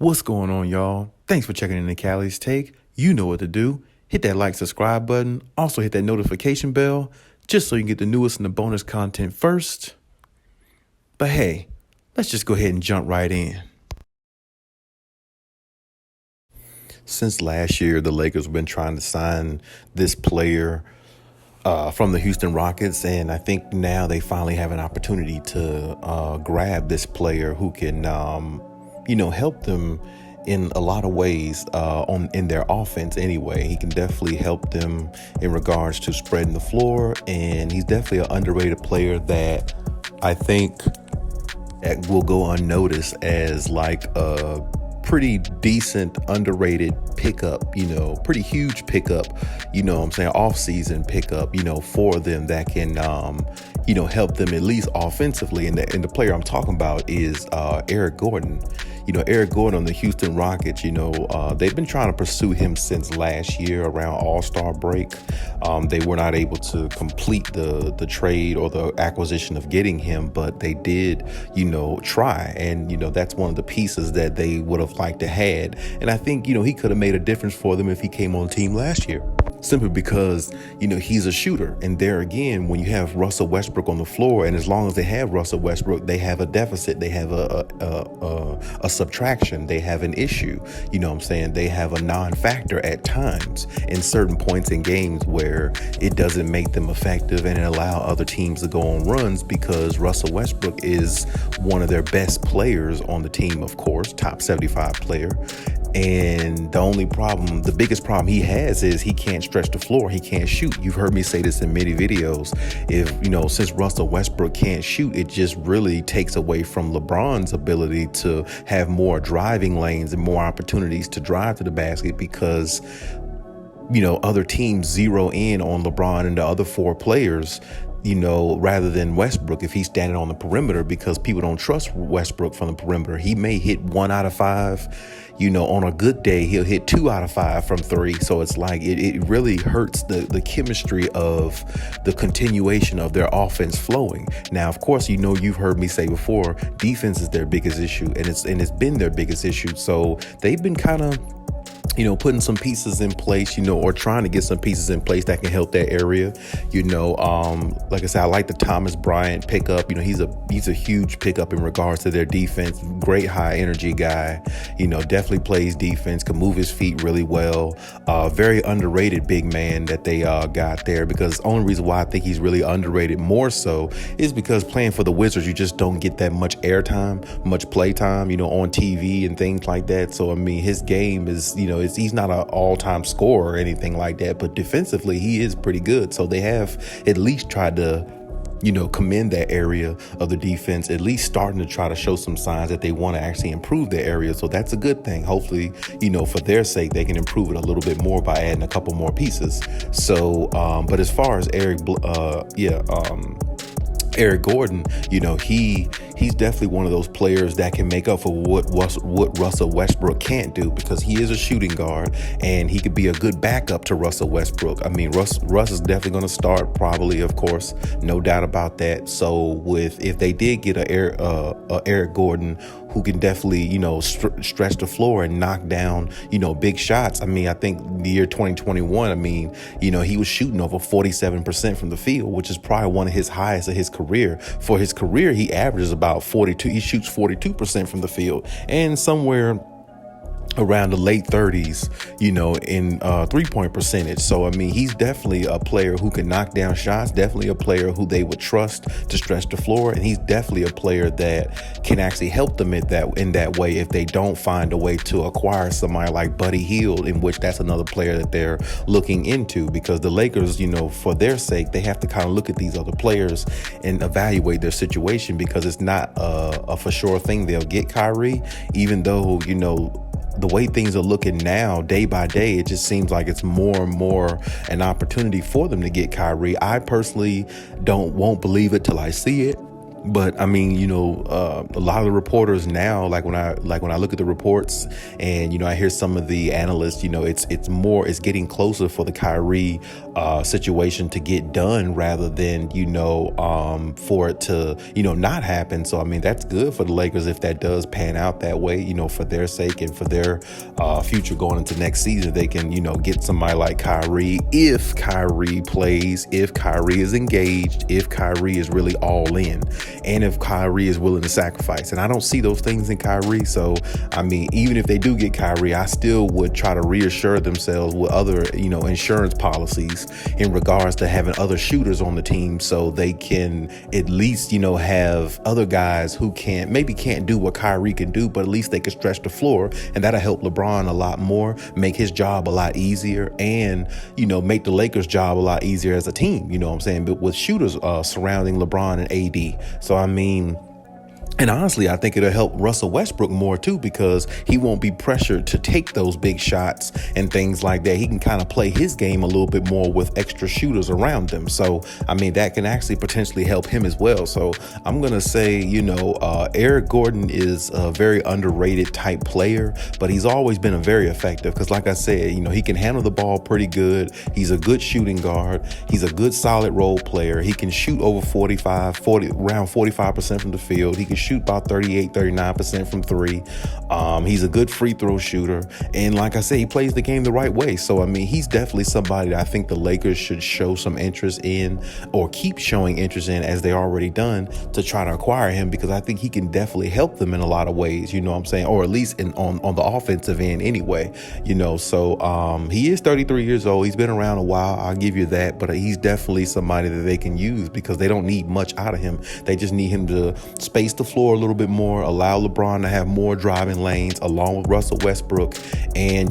What's going on, y'all? Thanks for checking in the Khaliis Take. You know what to do. Hit that like, subscribe button. Also hit that notification bell just so you can get the newest and the bonus content first. But hey, let's just go ahead and jump right in. Since last year, the Lakers have been trying to sign this player from the Houston Rockets, and I think now they finally have an opportunity to grab this player who can help them in a lot of ways in their offense anyway. He can definitely help them in regards to spreading the floor, and he's definitely an underrated player that I think that will go unnoticed as like a pretty decent underrated pickup, pretty huge pickup, off-season pickup, for them that can help them at least offensively. And the player I'm talking about is Eric Gordon. Eric Gordon on the Houston Rockets, they've been trying to pursue him since last year around All-Star break. They were not able to complete the trade or the acquisition of getting him, but they did, try. And, that's one of the pieces that they would have liked to had. And I think, he could have made a difference for them if he came on the team last year. Simply because, he's a shooter. And there again, when you have Russell Westbrook on the floor, and as long as they have Russell Westbrook, they have a deficit. They have a subtraction. They have an issue. They have a non-factor at times in certain points in games where it doesn't make them effective and it allow other teams to go on runs because Russell Westbrook is one of their best players on the team, of course, top 75 player. And the biggest problem he has is he can't stretch the floor. He can't shoot. You've heard me say this in many videos. Since Russell Westbrook can't shoot, it just really takes away from LeBron's ability to have more driving lanes and more opportunities to drive to the basket because, other teams zero in on LeBron and the other four players, rather than Westbrook if he's standing on the perimeter, because people don't trust Westbrook from the perimeter. He may hit 1 out of 5. On a good day, he'll hit 2 out of 5 from 3. So it's like it really hurts the chemistry of the continuation of their offense flowing. Now, of course, you've heard me say before, defense is their biggest issue, and it's been their biggest issue. So they've been kind of putting some pieces in place, or trying to get some pieces in place that can help that area. Like I said, I like the Thomas Bryant pickup. He's a huge pickup in regards to their defense. Great high energy guy, definitely plays defense, can move his feet really well. Very underrated big man that they got there, because the only reason why I think he's really underrated more so is because playing for the Wizards, you just don't get that much airtime, much play time, on TV and things like that. So, his game is, he's not an all-time scorer or anything like that, but defensively he is pretty good. So they have at least tried to, commend that area of the defense, at least starting to try to show some signs that they want to actually improve their area. So that's a good thing. Hopefully, for their sake, they can improve it a little bit more by adding a couple more pieces. So, but as far as Eric Gordon, he's definitely one of those players that can make up for what Russell Westbrook can't do, because he is a shooting guard and he could be a good backup to Russell Westbrook. Russ is definitely going to start, probably, of course, no doubt about that. So if they did get a Eric Gordon who can definitely, stretch the floor and knock down, big shots. I think the year 2021, he was shooting over 47% from the field, which is probably one of his highest of his career. For his career, he averages about 42. He shoots 42% from the field, and somewhere around the late 30s, in 3-point percentage. So, he's definitely a player who can knock down shots, definitely a player who they would trust to stretch the floor. And he's definitely a player that can actually help them in that way if they don't find a way to acquire somebody like Buddy Hield, in which that's another player that they're looking into, because the Lakers, for their sake, they have to kind of look at these other players and evaluate their situation, because it's not a for sure thing they'll get Kyrie, even though, the way things are looking now, day by day, it just seems like it's more and more an opportunity for them to get Kyrie. I personally won't believe it till I see it. But I mean, a lot of the reporters now, like when I look at the reports, and I hear some of the analysts, it's getting closer for the Kyrie situation to get done rather than for it to not happen. So I mean, that's good for the Lakers if that does pan out that way. For their sake and for their future going into next season, they can get somebody like Kyrie if Kyrie plays, if Kyrie is engaged, if Kyrie is really all in. And if Kyrie is willing to sacrifice. And I don't see those things in Kyrie. So, I mean, even if they do get Kyrie, I still would try to reassure themselves with other, insurance policies in regards to having other shooters on the team so they can at least, have other guys who maybe can't do what Kyrie can do, but at least they can stretch the floor. And that'll help LeBron a lot more, make his job a lot easier, and, make the Lakers' job a lot easier as a team. You know what I'm saying? But with shooters surrounding LeBron and AD. So, I mean, and honestly, I think it'll help Russell Westbrook more, too, because he won't be pressured to take those big shots and things like that. He can kind of play his game a little bit more with extra shooters around him. So, I mean, that can actually potentially help him as well. So I'm going to say, Eric Gordon is a very underrated type player, but he's always been a very effective because, like I said, he can handle the ball pretty good. He's a good shooting guard. He's a good solid role player. He can shoot over around 45% from the field. He can shoot about 39% from three. He's a good free throw shooter. And like I said, he plays the game the right way. So, I mean, he's definitely somebody that I think the Lakers should show some interest in or keep showing interest in as they already done to try to acquire him because I think he can definitely help them in a lot of ways, you know what I'm saying? Or at least on the offensive end anyway, So he is 33 years old. He's been around a while. I'll give you that. But he's definitely somebody that they can use because they don't need much out of him. They just need him to space the floor a little bit more, allow LeBron to have more driving lanes along with Russell Westbrook, and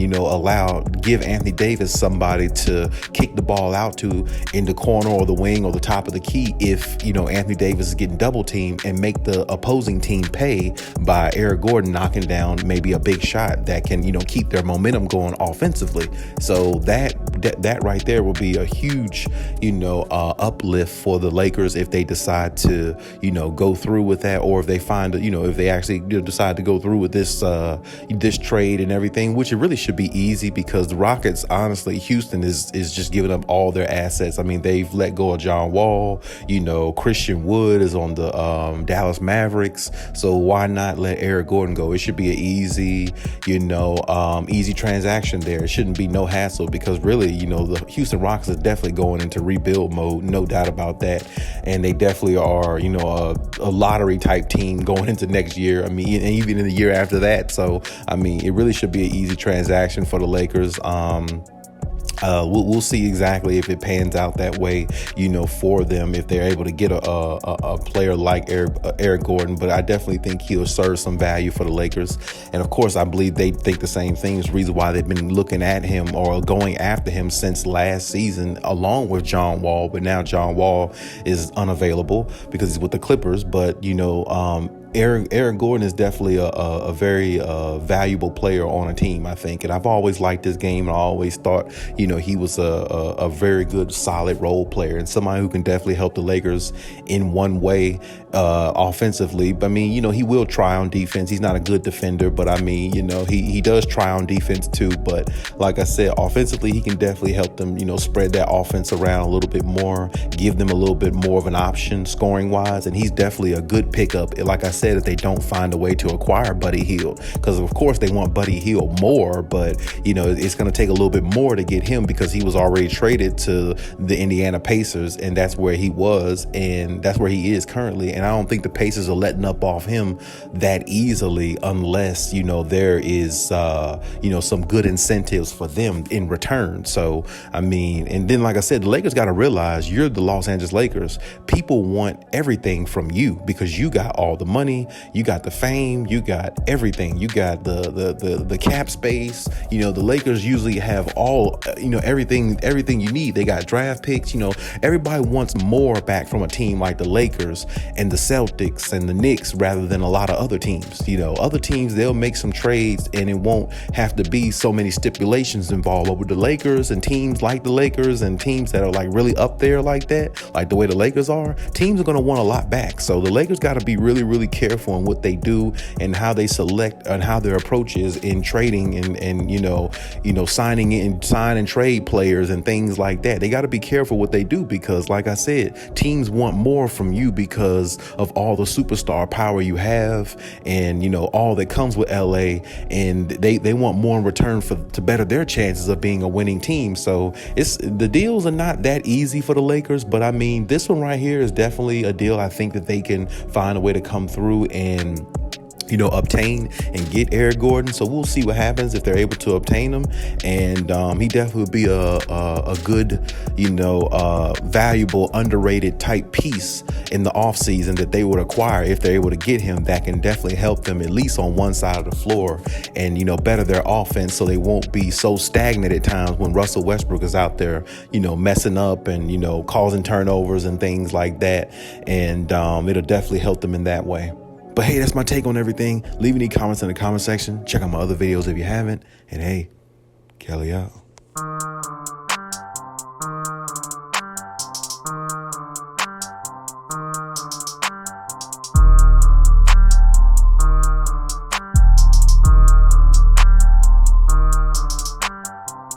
give Anthony Davis somebody to kick the ball out to in the corner or the wing or the top of the key if Anthony Davis is getting double teamed, and make the opposing team pay by Eric Gordon knocking down maybe a big shot that can keep their momentum going offensively. So that right there will be a huge uplift for the Lakers if they decide to go through with that, or if they find if they actually decide to go through with this trade and everything, which it really should be easy because the Rockets, honestly, Houston is just giving up all their assets. I mean, they've let go of John Wall. Christian Wood is on the Dallas Mavericks. So why not let Eric Gordon go? It should be an easy transaction there. It shouldn't be no hassle because really, the Houston Rockets are definitely going into rebuild mode, no doubt about that. And they definitely are, a lottery type team going into next year. I mean, and even in the year after that. So, I mean, it really should be an easy transaction for the Lakers. We'll see exactly if it pans out that way, for them, if they're able to get a player like Eric Gordon. But I definitely think he'll serve some value for the Lakers. And of course, I believe they think the same thing. It's the reason why they've been looking at him or going after him since last season, along with John Wall. But now John Wall is unavailable because he's with the Clippers. But, Aaron Gordon is definitely a very valuable player on a team, I think. And I've always liked his game. And I always thought, he was a very good, solid role player and somebody who can definitely help the Lakers in one way offensively. But I mean, he will try on defense. He's not a good defender, but I mean, he does try on defense too. But like I said, offensively, he can definitely help them, spread that offense around a little bit more, give them a little bit more of an option scoring wise. And he's definitely a good pickup. Like I said, if they don't find a way to acquire Buddy Hield, because of course they want Buddy Hield more, but it's going to take a little bit more to get him because he was already traded to the Indiana Pacers, and that's where he was, and that's where he is currently. And I don't think the Pacers are letting up off him that easily unless there is some good incentives for them in return. So I mean, and then like I said, the Lakers got to realize you're the Los Angeles Lakers. People want everything from you because you got all the money. money, you got the fame, you got everything. You got the cap space. The Lakers usually have all, everything you need. They got draft picks. Everybody wants more back from a team like the Lakers and the Celtics and the Knicks rather than a lot of other teams. Other teams, they'll make some trades and it won't have to be so many stipulations involved. But with the Lakers and teams like the Lakers and teams that are like really up there like that, like the way the Lakers are, teams are going to want a lot back. So the Lakers got to be really, really careful in what they do and how they select and how their approach is in trading and sign and trade players and things like that. They got to be careful what they do because, like I said, teams want more from you because of all the superstar power you have and all that comes with LA, and they want more in return to better their chances of being a winning team. So the deals are not that easy for the Lakers, but I mean, this one right here is definitely a deal I think that they can find a way to come through and obtain and get Eric Gordon. So we'll see what happens if they're able to obtain him. And he definitely would be a good, valuable, underrated type piece in the offseason that they would acquire if they're able to get him. That can definitely help them at least on one side of the floor and, better their offense so they won't be so stagnant at times when Russell Westbrook is out there, messing up and, causing turnovers and things like that. And it'll definitely help them in that way. But hey, that's my take on everything. Leave any comments in the comment section. Check out my other videos if you haven't. And hey, Kelly out.